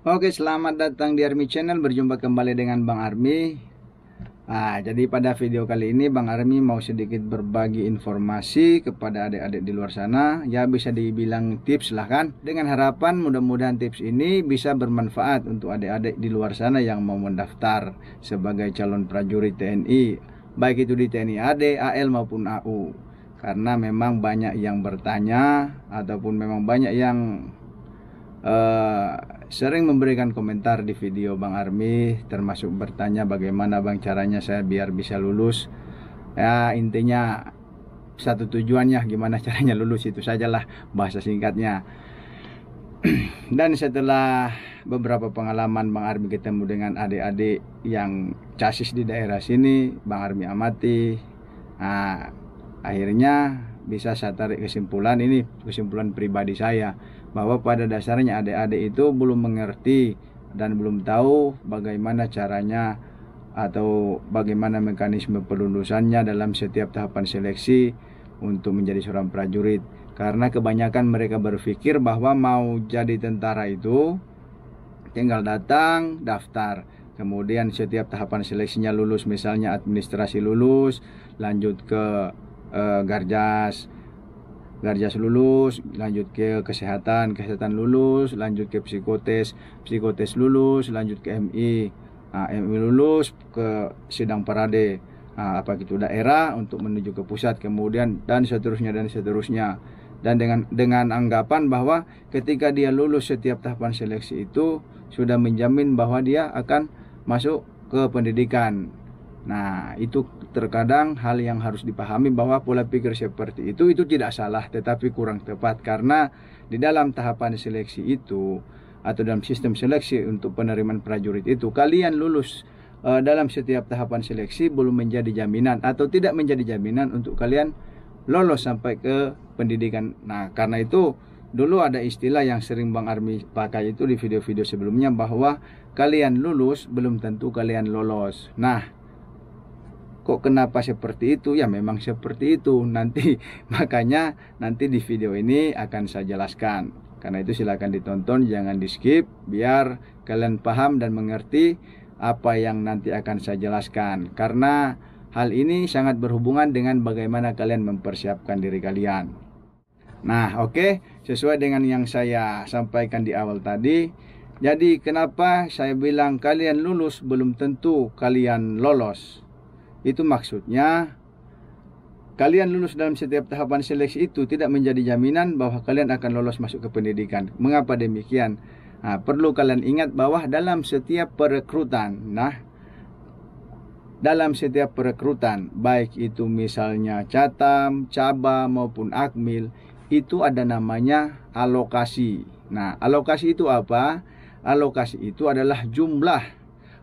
Oke, selamat datang di Army Channel. Berjumpa kembali dengan Bang Army. Jadi pada video kali ini Bang Army mau sedikit berbagi informasi kepada adik-adik di luar sana. Ya, bisa dibilang tips lah kan. Dengan harapan mudah-mudahan tips ini bisa bermanfaat untuk adik-adik di luar sana yang mau mendaftar sebagai calon prajurit TNI, baik itu di TNI AD, AL maupun AU. Karena memang banyak yang bertanya ataupun memang banyak yang sering memberikan komentar di video Bang Army, termasuk bertanya bagaimana Bang caranya saya biar bisa lulus. Ya, intinya satu tujuannya gimana caranya lulus, itu sajalah bahasa singkatnya. Dan setelah beberapa pengalaman Bang Army ketemu dengan adik-adik yang casis di daerah sini, Bang Army amati, akhirnya bisa saya tarik kesimpulan, ini kesimpulan pribadi saya, bahwa pada dasarnya adik-adik itu belum mengerti dan belum tahu bagaimana caranya atau bagaimana mekanisme pelulusannya dalam setiap tahapan seleksi untuk menjadi seorang prajurit. Karena kebanyakan mereka berpikir bahwa mau jadi tentara itu tinggal datang, daftar, kemudian setiap tahapan seleksinya lulus, misalnya administrasi lulus, lanjut ke Garjas lulus, lanjut ke kesehatan lulus, lanjut ke psikotes lulus, lanjut ke MI, MI lulus ke sidang parade, apa gitu daerah untuk menuju ke pusat, kemudian dan seterusnya. Dan dengan anggapan bahwa ketika dia lulus setiap tahapan seleksi itu sudah menjamin bahwa dia akan masuk ke pendidikan. Nah, itu terkadang hal yang harus dipahami, bahwa pola pikir seperti itu tidak salah, tetapi kurang tepat. Karena di dalam tahapan seleksi itu atau dalam sistem seleksi untuk penerimaan prajurit itu, kalian lulus dalam setiap tahapan seleksi belum menjadi jaminan atau tidak menjadi jaminan untuk kalian lolos sampai ke pendidikan. Nah, karena itu dulu ada istilah yang sering Bang Army pakai itu di video-video sebelumnya, bahwa kalian lulus belum tentu kalian lolos. Nah, kok kenapa seperti itu? Ya memang seperti itu. Makanya nanti di video ini akan saya jelaskan. Karena itu silakan ditonton, jangan di skip, biar kalian paham dan mengerti apa yang nanti akan saya jelaskan. Karena hal ini sangat berhubungan dengan bagaimana kalian mempersiapkan diri kalian. Nah, oke, sesuai dengan yang saya sampaikan di awal tadi. Jadi kenapa saya bilang kalian lulus belum tentu kalian lolos? Itu maksudnya kalian lulus dalam setiap tahapan seleksi itu tidak menjadi jaminan bahwa kalian akan lolos masuk ke pendidikan. Mengapa demikian? Perlu kalian ingat bahwa dalam setiap perekrutan, baik itu misalnya Catam, Caba maupun Akmil, itu ada namanya alokasi. Nah, alokasi itu apa? Alokasi itu adalah jumlah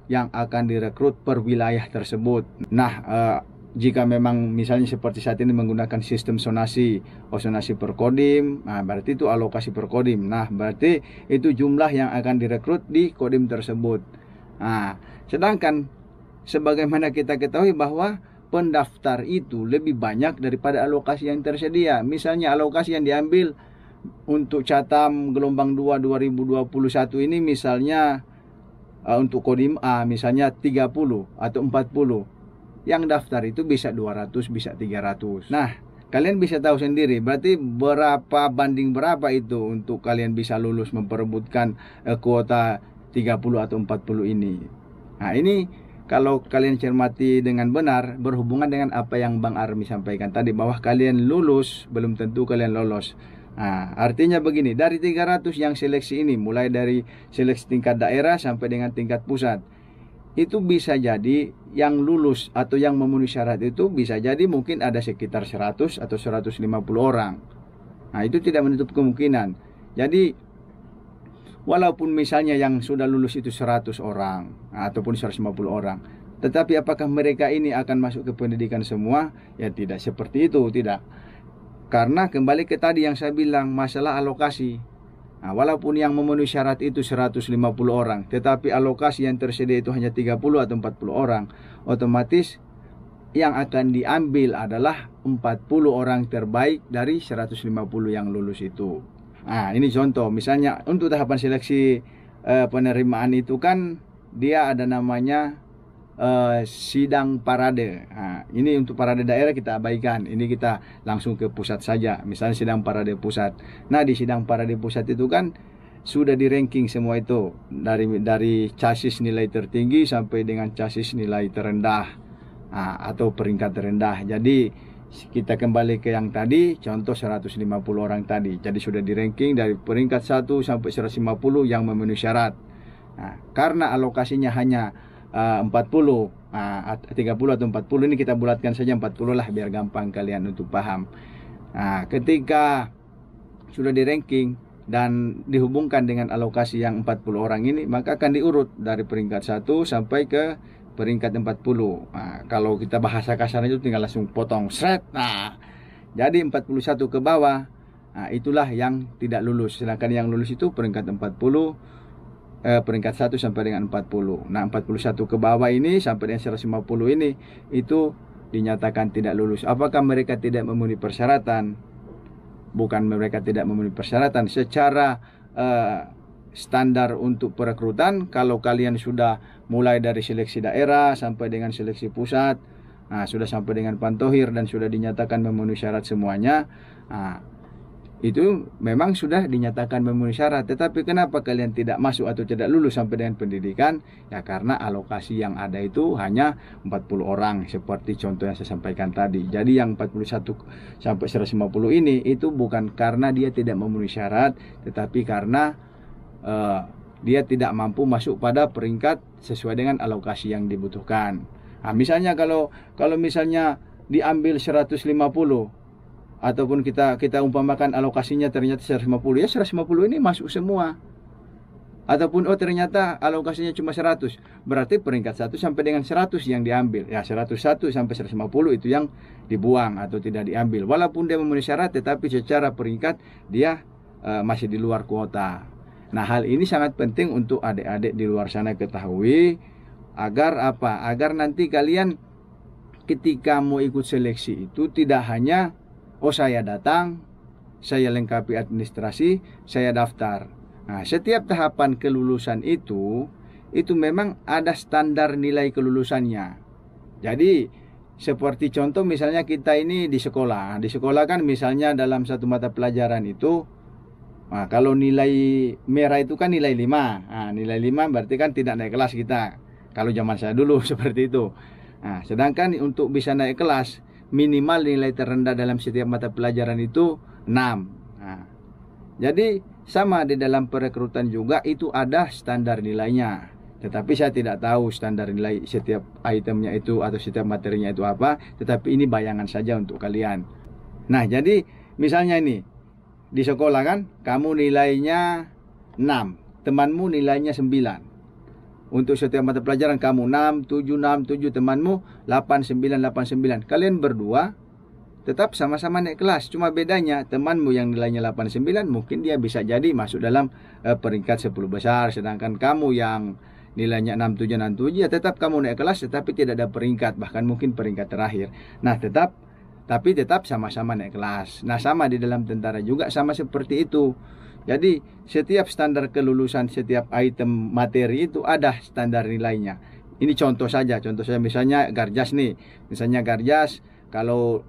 yang akan direkrut per wilayah tersebut. Nah, jika memang misalnya seperti saat ini menggunakan sistem zonasi per kodim, berarti itu alokasi per kodim. Nah, berarti itu jumlah yang akan direkrut di kodim tersebut. Sedangkan sebagaimana kita ketahui bahwa pendaftar itu lebih banyak daripada alokasi yang tersedia. Misalnya alokasi yang diambil untuk Catam gelombang 2 2021 ini misalnya untuk kodim A misalnya 30 atau 40. Yang daftar itu bisa 200, bisa 300. Nah, kalian bisa tahu sendiri berarti berapa banding berapa itu untuk kalian bisa lulus memperebutkan kuota 30 atau 40 ini. Nah, ini kalau kalian cermati dengan benar berhubungan dengan apa yang Bang Army sampaikan tadi, bahwa kalian lulus belum tentu kalian lolos. Artinya begini, dari 300 yang seleksi ini, mulai dari seleksi tingkat daerah sampai dengan tingkat pusat, itu bisa jadi yang lulus atau yang memenuhi syarat itu bisa jadi mungkin ada sekitar 100 atau 150 orang. Itu tidak menutup kemungkinan. Jadi walaupun misalnya yang sudah lulus itu 100 orang ataupun 150 orang, tetapi apakah mereka ini akan masuk ke pendidikan semua? Ya tidak seperti itu, tidak. Karena kembali ke tadi yang saya bilang, masalah alokasi. Walaupun yang memenuhi syarat itu 150 orang, tetapi alokasi yang tersedia itu hanya 30 atau 40 orang, otomatis yang akan diambil adalah 40 orang terbaik dari 150 yang lulus itu. Ini contoh, misalnya untuk tahapan seleksi penerimaan itu kan dia ada namanya sidang parade. Nah, ini untuk parade daerah kita abaikan. Ini kita langsung ke pusat saja. Misalnya sidang parade pusat. Nah, di sidang parade pusat itu kan sudah di ranking semua itu dari chassis nilai tertinggi sampai dengan chassis nilai terendah, atau peringkat terendah. Jadi kita kembali ke yang tadi, contoh 150 orang tadi. Jadi sudah di ranking dari peringkat 1 sampai 150 yang memenuhi syarat. Nah, karena alokasinya hanya 40, 30 atau 40, ini kita bulatkan saja 40 lah biar gampang kalian untuk paham. Nah, ketika sudah di ranking dan dihubungkan dengan alokasi yang 40 orang ini, maka akan diurut dari peringkat 1 sampai ke peringkat 40. Nah, kalau kita bahasa kasarnya itu tinggal langsung potong seret. Nah, jadi 41 ke bawah, nah itulah yang tidak lulus. Sedangkan yang lulus itu peringkat 40, peringkat 1 sampai dengan 40. Nah, 41 ke bawah ini sampai dengan 150 ini itu dinyatakan tidak lulus. Apakah mereka tidak memenuhi persyaratan? Bukan mereka tidak memenuhi persyaratan. Secara standar untuk perekrutan, kalau kalian sudah mulai dari seleksi daerah sampai dengan seleksi pusat, sudah sampai dengan pantohir dan sudah dinyatakan memenuhi syarat semuanya, itu memang sudah dinyatakan memenuhi syarat. Tetapi kenapa kalian tidak masuk atau tidak lulus sampai dengan pendidikan? Ya karena alokasi yang ada itu hanya 40 orang seperti contoh yang saya sampaikan tadi. Jadi yang 41 sampai 150 ini itu bukan karena dia tidak memenuhi syarat, tetapi karena dia tidak mampu masuk pada peringkat sesuai dengan alokasi yang dibutuhkan. Nah, misalnya kalau misalnya diambil 150, ataupun kita umpamakan alokasinya ternyata 150, ya 150 ini masuk semua. Ataupun ternyata alokasinya cuma 100, berarti peringkat 1 sampai dengan 100 yang diambil. Ya 101 sampai 150 itu yang dibuang atau tidak diambil. Walaupun dia memenuhi syarat, tetapi secara peringkat dia masih di luar kuota. Nah, hal ini sangat penting untuk adik-adik di luar sana ketahui, agar apa? Agar nanti kalian ketika mau ikut seleksi itu tidak hanya saya datang, saya lengkapi administrasi, saya daftar. Nah, setiap tahapan kelulusan itu memang ada standar nilai kelulusannya. Jadi, seperti contoh misalnya kita ini di sekolah. Di sekolah kan misalnya dalam satu mata pelajaran itu, kalau nilai merah itu kan nilai 5. Nah, nilai 5 berarti kan tidak naik kelas kita. Kalau zaman saya dulu seperti itu. Nah, sedangkan untuk bisa naik kelas, minimal nilai terendah dalam setiap mata pelajaran itu 6. Nah, jadi sama di dalam perekrutan juga itu ada standar nilainya. Tetapi saya tidak tahu standar nilai setiap itemnya itu atau setiap materinya itu apa. Tetapi ini bayangan saja untuk kalian. Nah, jadi misalnya ini di sekolah kan kamu nilainya 6, temanmu nilainya 9. Untuk setiap mata pelajaran kamu 6, 7, temanmu 8, 9, 8, 9. Kalian berdua tetap sama-sama naik kelas. Cuma bedanya temanmu yang nilainya 8, 9 mungkin dia bisa jadi masuk dalam peringkat 10 besar. Sedangkan kamu yang nilainya 6, 7, 6, 7 ya tetap kamu naik kelas tetapi tidak ada peringkat. Bahkan mungkin peringkat terakhir. Nah tapi tetap sama-sama naik kelas. Nah sama di dalam tentara juga sama seperti itu. Jadi setiap standar kelulusan setiap item materi itu ada standar nilainya. Ini contoh saja misalnya Garjas nih. Misalnya Garjas kalau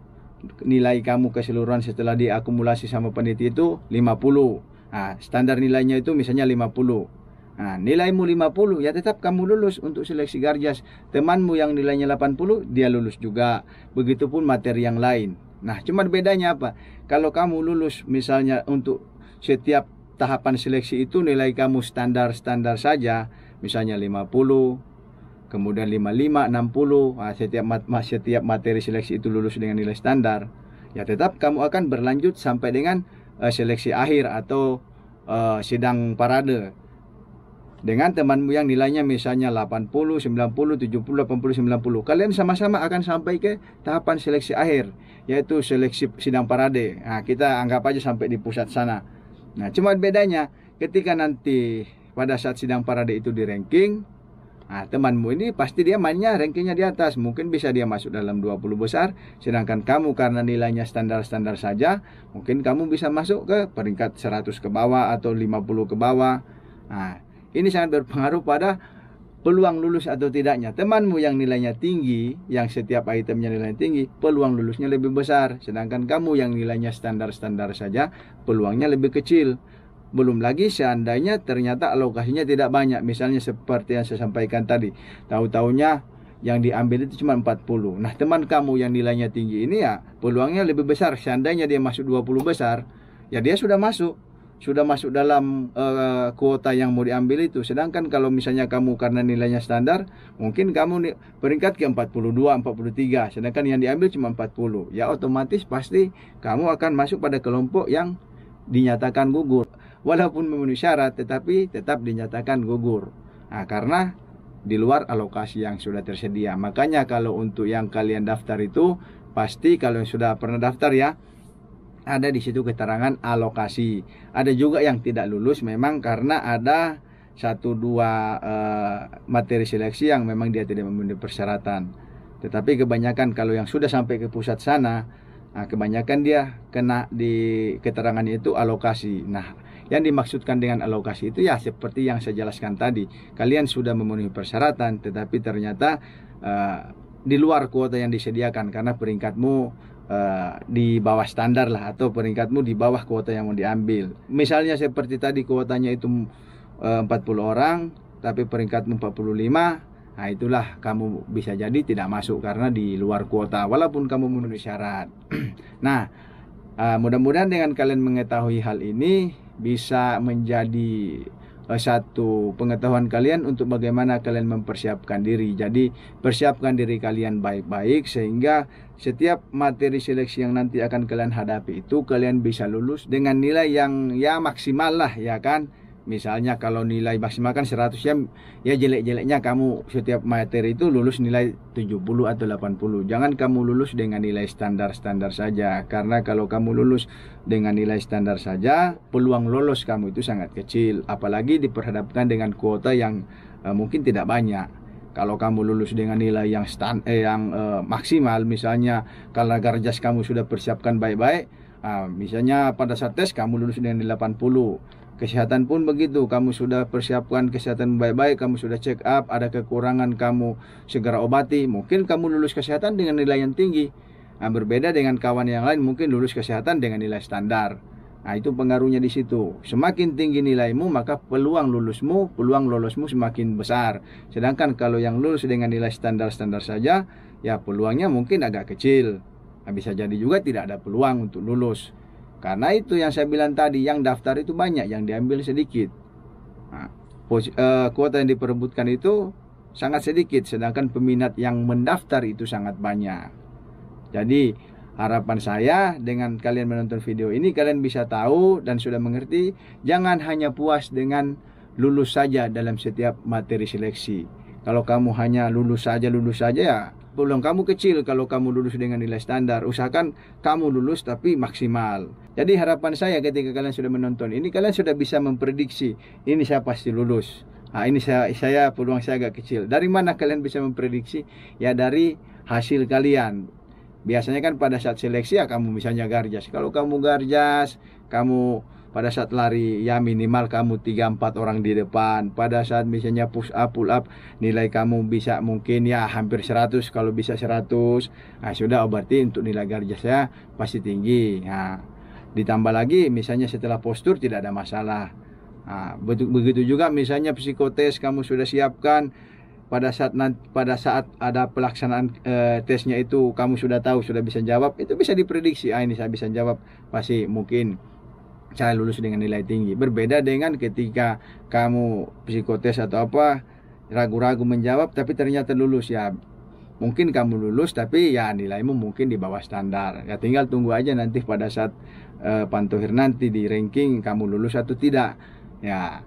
nilai kamu keseluruhan setelah diakumulasi sama peneliti itu 50. Nah, standar nilainya itu misalnya 50. Nah, nilaimu 50 ya tetap kamu lulus untuk seleksi Garjas. Temanmu yang nilainya 80 dia lulus juga. Begitupun materi yang lain. Nah, cuma bedanya apa? Kalau kamu lulus misalnya untuk setiap tahapan seleksi itu nilai kamu standar-standar saja, misalnya 50, kemudian 55, 60, setiap materi seleksi itu lulus dengan nilai standar, ya tetap kamu akan berlanjut sampai dengan seleksi akhir atau sidang parade. Dengan temanmu yang nilainya misalnya 80, 90, 70, 80, 90. Kalian sama-sama akan sampai ke tahapan seleksi akhir, yaitu seleksi sidang parade. Nah, kita anggap aja sampai di pusat sana. Nah, cuma bedanya ketika nanti pada saat sidang parade itu di ranking, temanmu ini pasti dia mainnya rankingnya di atas. Mungkin bisa dia masuk dalam 20 besar. Sedangkan kamu karena nilainya standar-standar saja, mungkin kamu bisa masuk ke peringkat 100 ke bawah atau 50 ke bawah. Nah, Ini sangat berpengaruh pada peluang lulus atau tidaknya. Temanmu yang nilainya tinggi, yang setiap itemnya nilainya tinggi, peluang lulusnya lebih besar. Sedangkan kamu yang nilainya standar-standar saja, peluangnya lebih kecil. Belum lagi seandainya ternyata alokasinya tidak banyak. Misalnya seperti yang saya sampaikan tadi, tahu-taunya yang diambil itu cuma 40. Nah, teman kamu yang nilainya tinggi ini ya peluangnya lebih besar. Seandainya dia masuk 20 besar, ya dia sudah masuk dalam kuota yang mau diambil itu. Sedangkan kalau misalnya kamu karena nilainya standar, mungkin kamu peringkat ke 42, 43, sedangkan yang diambil cuma 40. Ya otomatis pasti kamu akan masuk pada kelompok yang dinyatakan gugur. Walaupun memenuhi syarat, tetapi tetap dinyatakan gugur. Nah, karena di luar alokasi yang sudah tersedia. Makanya kalau untuk yang kalian daftar itu, pasti kalau yang sudah pernah daftar ya, ada di situ keterangan alokasi. Ada juga yang tidak lulus memang karena ada 1-2 materi seleksi yang memang dia tidak memenuhi persyaratan. Tetapi kebanyakan kalau yang sudah sampai ke pusat sana, kebanyakan dia kena di keterangannya itu alokasi. Nah, yang dimaksudkan dengan alokasi itu ya seperti yang saya jelaskan tadi. Kalian sudah memenuhi persyaratan, tetapi ternyata di luar kuota yang disediakan karena peringkatmu di bawah standar lah, atau peringkatmu di bawah kuota yang mau diambil. Misalnya seperti tadi kuotanya itu 40 orang, tapi peringkatmu 45, nah itulah kamu bisa jadi tidak masuk karena di luar kuota walaupun kamu memenuhi syarat. Nah, mudah-mudahan dengan kalian mengetahui hal ini bisa menjadi satu pengetahuan kalian untuk bagaimana kalian mempersiapkan diri. Jadi persiapkan diri kalian baik-baik sehingga setiap materi seleksi yang nanti akan kalian hadapi itu kalian bisa lulus dengan nilai yang ya maksimal lah, ya kan. Misalnya kalau nilai maksimal kan 100, ya jelek-jeleknya kamu setiap materi itu lulus nilai 70 atau 80. Jangan kamu lulus dengan nilai standar-standar saja. Karena kalau kamu lulus dengan nilai standar saja, peluang lolos kamu itu sangat kecil. Apalagi diperhadapkan dengan kuota yang mungkin tidak banyak. Kalau kamu lulus dengan nilai yang maksimal, misalnya kalau Garjas kamu sudah persiapkan baik-baik, misalnya pada saat tes kamu lulus dengan nilai 80. Kesehatan pun begitu, kamu sudah persiapkan kesehatan baik-baik, kamu sudah check up, ada kekurangan kamu segera obati, mungkin kamu lulus kesehatan dengan nilai yang tinggi. Berbeda dengan kawan yang lain mungkin lulus kesehatan dengan nilai standar. Itu pengaruhnya di situ. Semakin tinggi nilaimu, maka peluang lolosmu semakin besar. Sedangkan kalau yang lulus dengan nilai standar-standar saja, ya peluangnya mungkin agak kecil. Bisa jadi juga tidak ada peluang untuk lulus. Karena itu yang saya bilang tadi, yang daftar itu banyak, yang diambil sedikit. Kuota yang diperebutkan itu sangat sedikit, sedangkan peminat yang mendaftar itu sangat banyak. Jadi harapan saya dengan kalian menonton video ini, kalian bisa tahu dan sudah mengerti. Jangan hanya puas dengan lulus saja dalam setiap materi seleksi. Kalau kamu hanya lulus saja ya peluang kamu kecil. Kalau kamu lulus dengan nilai standar, usahakan kamu lulus tapi maksimal. Jadi harapan saya ketika kalian sudah menonton ini, kalian sudah bisa memprediksi, ini saya pasti lulus. Ini saya peluang saya agak kecil. Dari mana kalian bisa memprediksi? Ya dari hasil kalian. Biasanya kan pada saat seleksi ya kamu misalnya Garjas. Kalau kamu Garjas, kamu pada saat lari ya minimal kamu 3-4 orang di depan. Pada saat misalnya push up, pull up, nilai kamu bisa mungkin ya hampir 100, kalau bisa 100. Sudah berarti untuk nilai Garjas ya pasti tinggi. Ditambah lagi misalnya setelah postur tidak ada masalah. Begitu juga misalnya psikotes kamu sudah siapkan, pada saat ada pelaksanaan tesnya itu kamu sudah tahu, sudah bisa jawab, itu bisa diprediksi. Ini saya bisa jawab, pasti mungkin saya lulus dengan nilai tinggi. Berbeda dengan ketika kamu psikotes atau apa, ragu-ragu menjawab tapi ternyata lulus, ya mungkin kamu lulus tapi ya nilaimu mungkin di bawah standar. Ya tinggal tunggu aja nanti pada saat pantohir nanti di ranking kamu lulus atau tidak. Ya,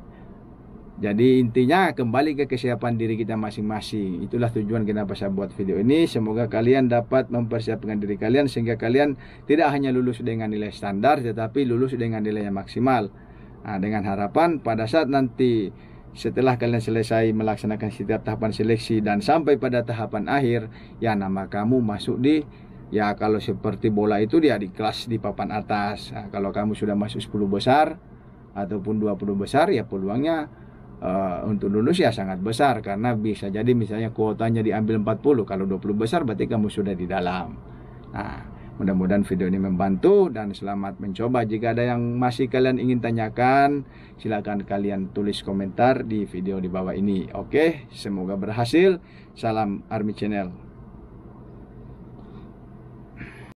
jadi intinya kembali ke kesiapan diri kita masing-masing. Itulah tujuan kenapa saya buat video ini. Semoga kalian dapat mempersiapkan diri kalian sehingga kalian tidak hanya lulus dengan nilai standar, tetapi lulus dengan nilai yang maksimal. Dengan harapan pada saat nanti setelah kalian selesai melaksanakan setiap tahapan seleksi dan sampai pada tahapan akhir, ya nama kamu masuk di, ya kalau seperti bola itu dia di kelas di papan atas. Kalau kamu sudah masuk 10 besar ataupun 20 besar, ya peluangnya untuk lulus ya sangat besar, karena bisa jadi misalnya kuotanya diambil 40, kalau 20 besar berarti kamu sudah di dalam. Nah, mudah-mudahan video ini membantu dan selamat mencoba. Jika ada yang masih kalian ingin tanyakan, silakan kalian tulis komentar di video di bawah ini. Oke, semoga berhasil. Salam Army Channel.